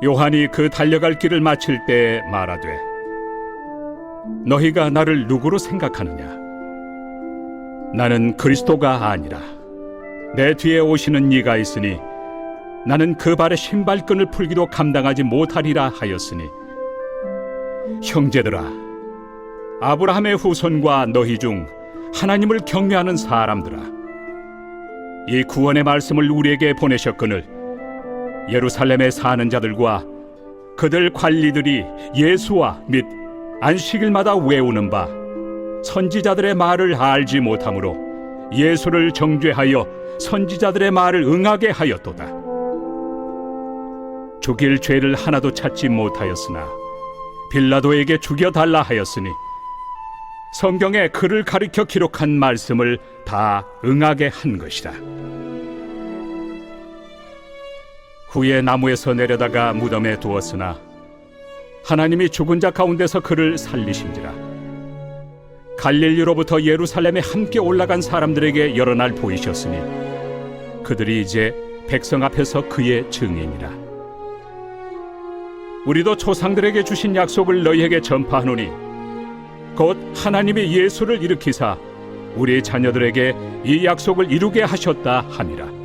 요한이 그 달려갈 길을 마칠 때 말하되, 너희가 나를 누구로 생각하느냐? 나는 그리스도가 아니라 내 뒤에 오시는 이가 있으니 나는 그 발의 신발끈을 풀기도 감당하지 못하리라 하였으니, 형제들아, 아브라함의 후손과 너희 중 하나님을 경외하는 사람들아, 이 구원의 말씀을 우리에게 보내셨거늘 예루살렘에 사는 자들과 그들 관리들이 예수와 및 안식일마다 외우는 바 선지자들의 말을 알지 못하므로 예수를 정죄하여 선지자들의 말을 응하게 하였도다. 죽일 죄를 하나도 찾지 못하였으나 빌라도에게 죽여달라 하였으니 성경에 그를 가리켜 기록한 말씀을 다 응하게 한 것이라. 후에 나무에서 내려다가 무덤에 두었으나 하나님이 죽은 자 가운데서 그를 살리신지라. 갈릴리로부터 예루살렘에 함께 올라간 사람들에게 여러 날 보이셨으니 그들이 이제 백성 앞에서 그의 증인이라. 우리도 조상들에게 주신 약속을 너희에게 전파하노니 곧 하나님이 예수를 일으키사 우리 자녀들에게 이 약속을 이루게 하셨다 함이라.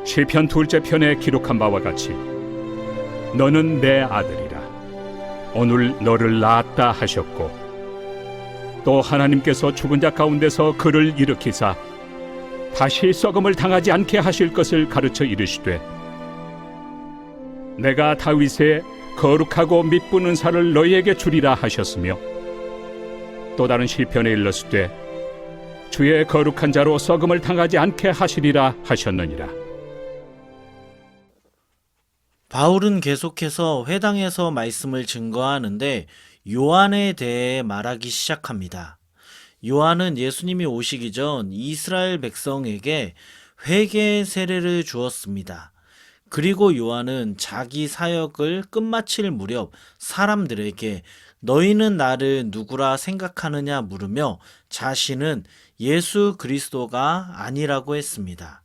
시편 2째 편에 기록한 바와 같이 너는 내 아들이라, 오늘 너를 낳았다 하셨고, 또 하나님께서 죽은 자 가운데서 그를 일으키사 다시 썩음을 당하지 않게 하실 것을 가르쳐 이르시되, 내가 다윗의 거룩하고 미쁜 은사를 너희에게 주리라 하셨으며, 또 다른 시편에 일렀으되 주의 거룩한 자로 썩음을 당하지 않게 하시리라 하셨느니라. 바울은 계속해서 회당에서 말씀을 증거하는데 요한에 대해 말하기 시작합니다. 요한은 예수님이 오시기 전 이스라엘 백성에게 회개의 세례를 주었습니다. 그리고 요한은 자기 사역을 끝마칠 무렵 사람들에게 너희는 나를 누구라 생각하느냐 물으며 자신은 예수 그리스도가 아니라고 했습니다.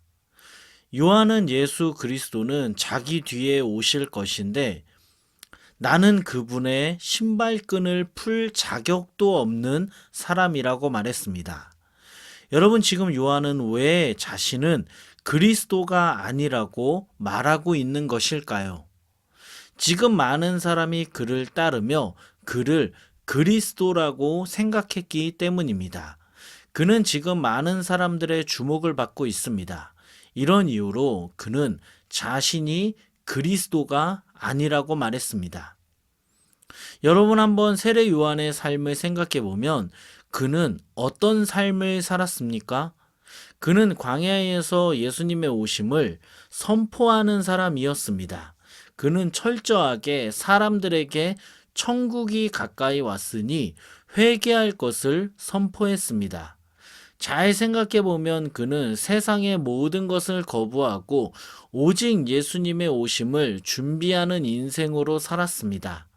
요한은 예수 그리스도는 자기 뒤에 오실 것인데 나는 그분의 신발끈을 풀 자격도 없는 사람이라고 말했습니다. 여러분, 지금 요한은 왜 자신은 그리스도가 아니라고 말하고 있는 것일까요? 지금 많은 사람이 그를 따르며 그를 그리스도라고 생각했기 때문입니다. 그는 지금 많은 사람들의 주목을 받고 있습니다. 이런 이유로 그는 자신이 그리스도가 아니라고 말했습니다. 여러분, 한번 세례 요한의 삶을 생각해 보면 그는 어떤 삶을 살았습니까? 그는 광야에서 예수님의 오심을 선포하는 사람이었습니다. 그는 철저하게 사람들에게 천국이 가까이 왔으니 회개할 것을 선포했습니다. 잘 생각해 보면 그는 세상의 모든 것을 거부하고 오직 예수님의 오심을 준비하는 인생으로 살았습니다.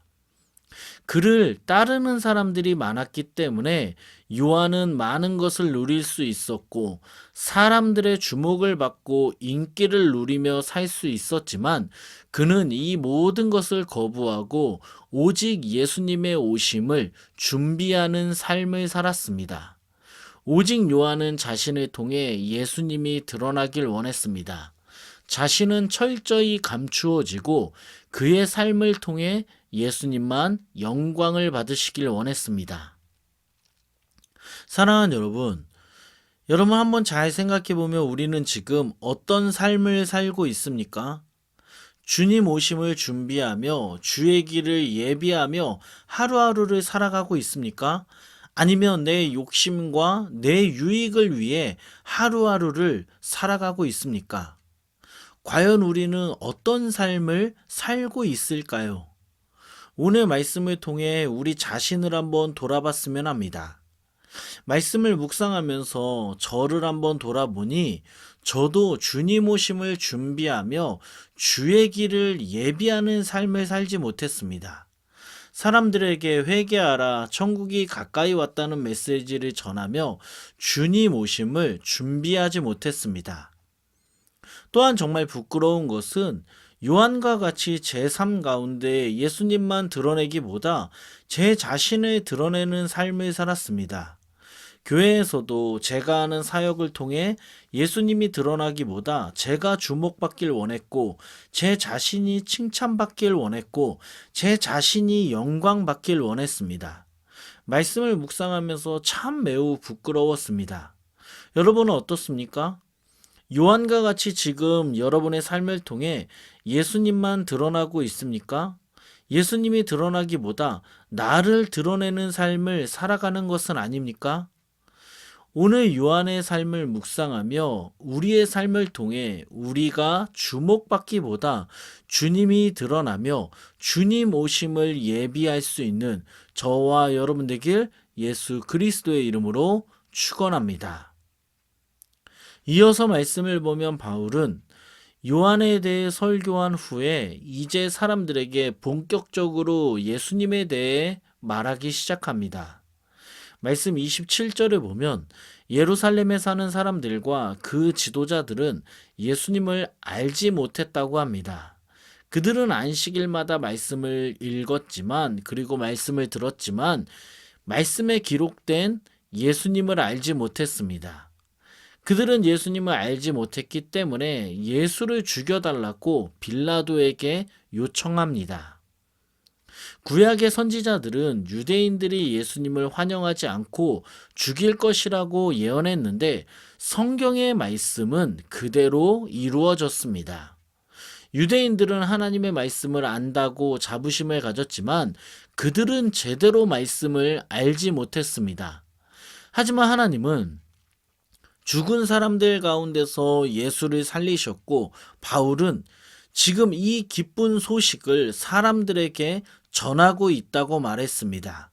그를 따르는 사람들이 많았기 때문에 요한은 많은 것을 누릴 수 있었고 사람들의 주목을 받고 인기를 누리며 살 수 있었지만 그는 이 모든 것을 거부하고 오직 예수님의 오심을 준비하는 삶을 살았습니다. 오직 요한은 자신을 통해 예수님이 드러나길 원했습니다. 자신은 철저히 감추어지고 그의 삶을 통해 예수님만 영광을 받으시길 원했습니다. 사랑하는 여러분 한번 잘 생각해 보면 우리는 지금 어떤 삶을 살고 있습니까? 주님 오심을 준비하며 주의 길을 예비하며 하루하루를 살아가고 있습니까? 아니면 내 욕심과 내 유익을 위해 하루하루를 살아가고 있습니까? 과연 우리는 어떤 삶을 살고 있을까요? 오늘 말씀을 통해 우리 자신을 한번 돌아봤으면 합니다. 말씀을 묵상하면서 저를 한번 돌아보니 저도 주님 오심을 준비하며 주의 길을 예비하는 삶을 살지 못했습니다. 사람들에게 회개하라, 천국이 가까이 왔다는 메시지를 전하며 주님 오심을 준비하지 못했습니다. 또한 정말 부끄러운 것은 요한과 같이 제 삶 가운데 예수님만 드러내기보다 제 자신을 드러내는 삶을 살았습니다. 교회에서도 제가 하는 사역을 통해 예수님이 드러나기보다 제가 주목받길 원했고, 제 자신이 칭찬받길 원했고, 제 자신이 영광받길 원했습니다. 말씀을 묵상하면서 참 매우 부끄러웠습니다. 여러분은 어떻습니까? 요한과 같이 지금 여러분의 삶을 통해 예수님만 드러나고 있습니까? 예수님이 드러나기보다 나를 드러내는 삶을 살아가는 것은 아닙니까? 오늘 요한의 삶을 묵상하며 우리의 삶을 통해 우리가 주목받기보다 주님이 드러나며 주님 오심을 예비할 수 있는 저와 여러분 되길 예수 그리스도의 이름으로 축원합니다. 이어서 말씀을 보면 바울은 요한에 대해 설교한 후에 이제 사람들에게 본격적으로 예수님에 대해 말하기 시작합니다. 말씀 27절을 보면 예루살렘에 사는 사람들과 그 지도자들은 예수님을 알지 못했다고 합니다. 그들은 안식일마다 말씀을 읽었지만, 그리고 말씀을 들었지만 말씀에 기록된 예수님을 알지 못했습니다. 그들은 예수님을 알지 못했기 때문에 예수를 죽여달라고 빌라도에게 요청합니다. 구약의 선지자들은 유대인들이 예수님을 환영하지 않고 죽일 것이라고 예언했는데 성경의 말씀은 그대로 이루어졌습니다. 유대인들은 하나님의 말씀을 안다고 자부심을 가졌지만 그들은 제대로 말씀을 알지 못했습니다. 하지만 하나님은 죽은 사람들 가운데서 예수를 살리셨고, 바울은 지금 이 기쁜 소식을 사람들에게 전하고 있다고 말했습니다.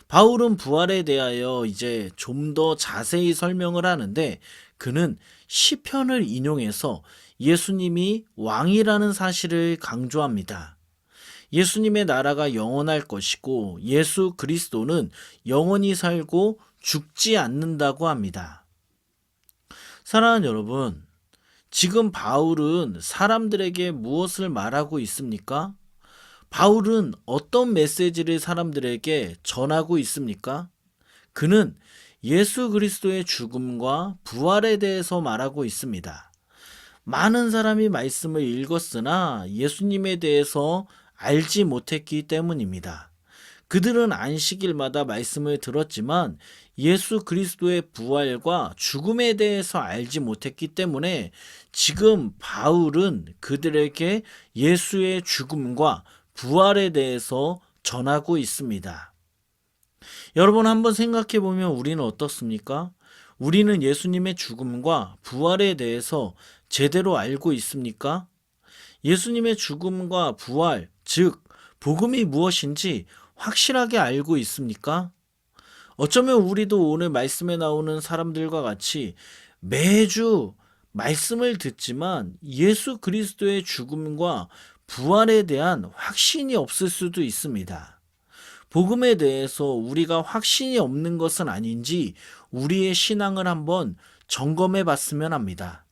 바울은 부활에 대하여 이제 좀 더 자세히 설명을 하는데, 그는 시편을 인용해서 예수님이 왕이라는 사실을 강조합니다. 예수님의 나라가 영원할 것이고 예수 그리스도는 영원히 살고 죽지 않는다고 합니다. 사랑하는 여러분, 지금 바울은 사람들에게 무엇을 말하고 있습니까? 바울은 어떤 메시지를 사람들에게 전하고 있습니까? 그는 예수 그리스도의 죽음과 부활에 대해서 말하고 있습니다. 많은 사람이 말씀을 읽었으나 예수님에 대해서 알지 못했기 때문입니다. 그들은 안식일마다 말씀을 들었지만 예수 그리스도의 부활과 죽음에 대해서 알지 못했기 때문에 지금 바울은 그들에게 예수의 죽음과 부활에 대해서 전하고 있습니다. 여러분 한번 생각해 보면 우리는 어떻습니까? 우리는 예수님의 죽음과 부활에 대해서 제대로 알고 있습니까? 예수님의 죽음과 부활, 즉 복음이 무엇인지 확실하게 알고 있습니까? 어쩌면 우리도 오늘 말씀에 나오는 사람들과 같이 매주 말씀을 듣지만 예수 그리스도의 죽음과 부활에 대한 확신이 없을 수도 있습니다. 복음에 대해서 우리가 확신이 없는 것은 아닌지 우리의 신앙을 한번 점검해 봤으면 합니다.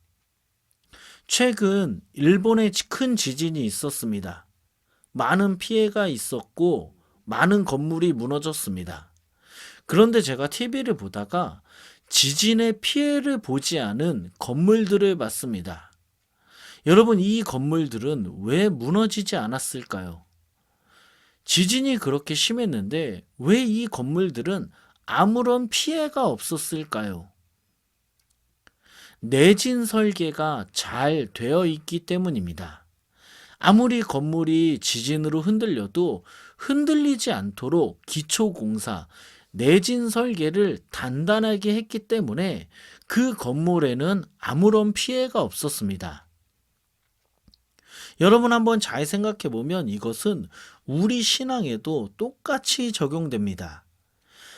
최근 일본에 큰 지진이 있었습니다. 많은 피해가 있었고 많은 건물이 무너졌습니다. 그런데 제가 TV를 보다가 지진의 피해를 보지 않은 건물들을 봤습니다. 여러분, 이 건물들은 왜 무너지지 않았을까요? 지진이 그렇게 심했는데 왜 이 건물들은 아무런 피해가 없었을까요? 내진 설계가 잘 되어 있기 때문입니다. 아무리 건물이 지진으로 흔들려도 흔들리지 않도록 기초공사, 내진 설계를 단단하게 했기 때문에 그 건물에는 아무런 피해가 없었습니다. 여러분 한번 잘 생각해 보면 이것은 우리 신앙에도 똑같이 적용됩니다.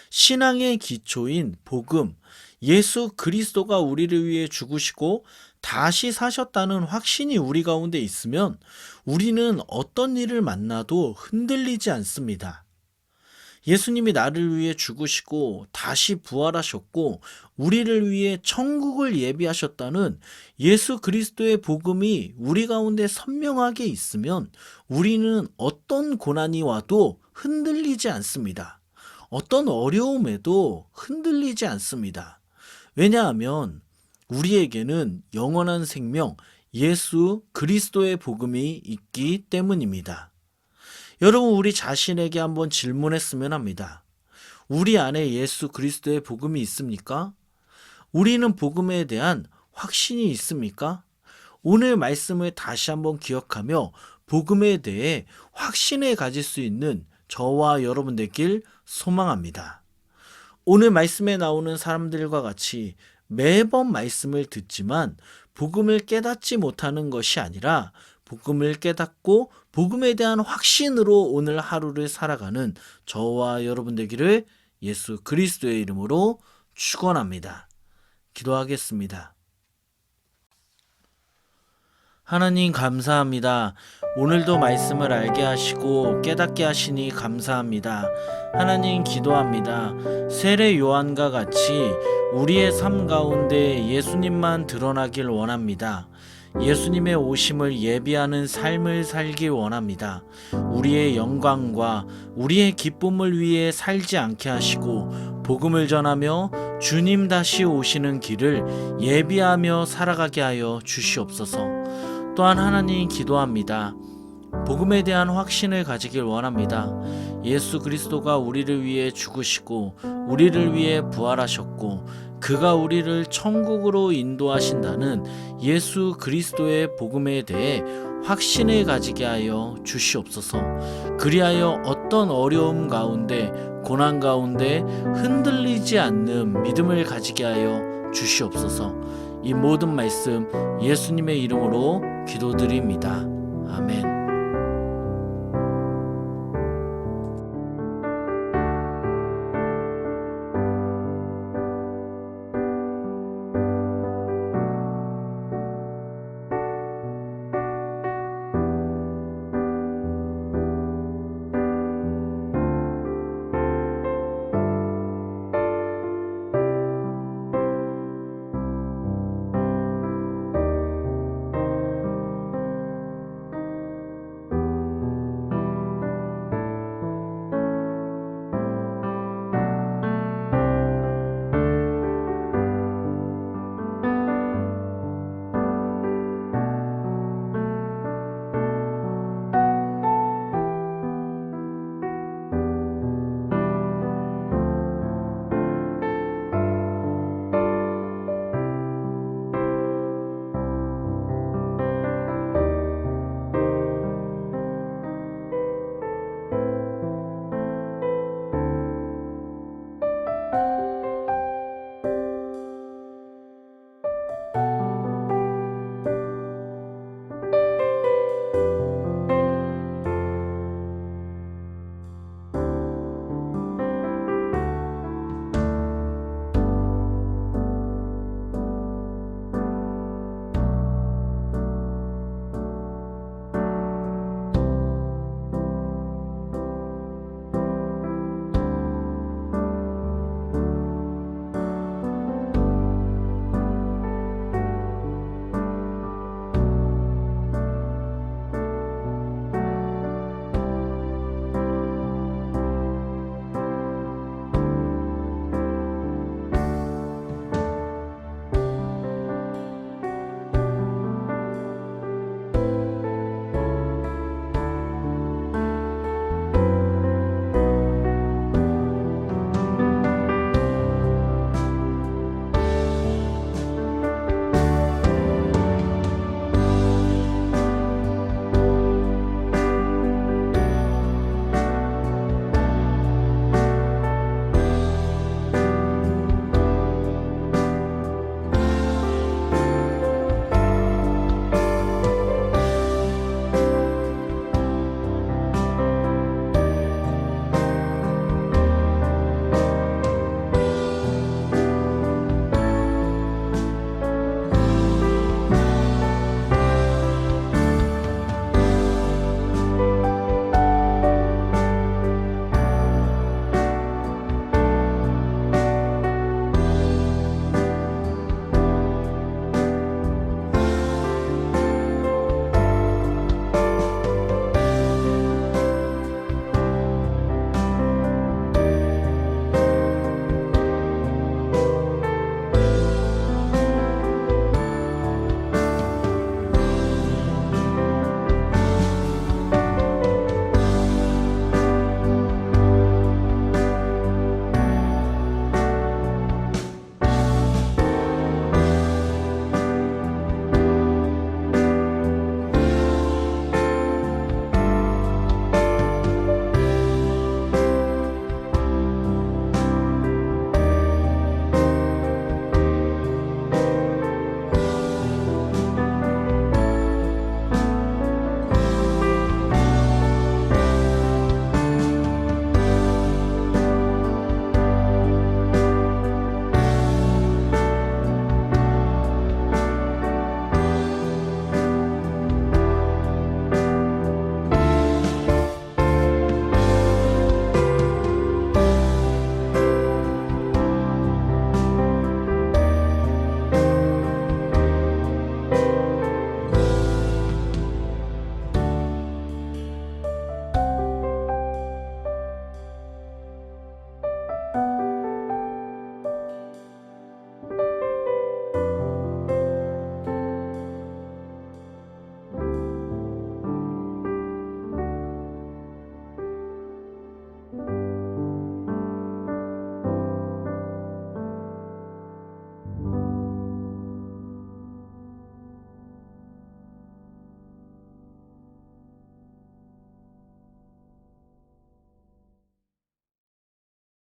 신앙의 기초인 복음, 예수 그리스도가 우리를 위해 죽으시고 다시 사셨다는 확신이 우리 가운데 있으면 우리는 어떤 일을 만나도 흔들리지 않습니다. 예수님이 나를 위해 죽으시고 다시 부활하셨고 우리를 위해 천국을 예비하셨다는 예수 그리스도의 복음이 우리 가운데 선명하게 있으면 우리는 어떤 고난이 와도 흔들리지 않습니다. 어떤 어려움에도 흔들리지 않습니다. 왜냐하면 우리에게는 영원한 생명 예수 그리스도의 복음이 있기 때문입니다. 여러분, 우리 자신에게 한번 질문했으면 합니다. 우리 안에 예수 그리스도의 복음이 있습니까? 우리는 복음에 대한 확신이 있습니까? 오늘 말씀을 다시 한번 기억하며 복음에 대해 확신을 가질 수 있는 저와 여러분 되길 소망합니다. 오늘 말씀에 나오는 사람들과 같이 매번 말씀을 듣지만 복음을 깨닫지 못하는 것이 아니라 복음을 깨닫고 복음에 대한 확신으로 오늘 하루를 살아가는 저와 여러분 되기를 예수 그리스도의 이름으로 축원합니다. 기도하겠습니다. 하나님 감사합니다. 오늘도 말씀을 알게 하시고 깨닫게 하시니 감사합니다. 하나님 기도합니다. 세례 요한과 같이 우리의 삶 가운데 예수님만 드러나길 원합니다. 예수님의 오심을 예비하는 삶을 살길 원합니다. 우리의 영광과 우리의 기쁨을 위해 살지 않게 하시고 복음을 전하며 주님 다시 오시는 길을 예비하며 살아가게 하여 주시옵소서. 또한 하나님 기도합니다. 복음에 대한 확신을 가지길 원합니다. 예수 그리스도가 우리를 위해 죽으시고 우리를 위해 부활하셨고 그가 우리를 천국으로 인도하신다는 예수 그리스도의 복음에 대해 확신을 가지게 하여 주시옵소서. 그리하여 어떤 어려움 가운데 고난 가운데 흔들리지 않는 믿음을 가지게 하여 주시옵소서. 이 모든 말씀 예수님의 이름으로 기도드립니다. 아멘.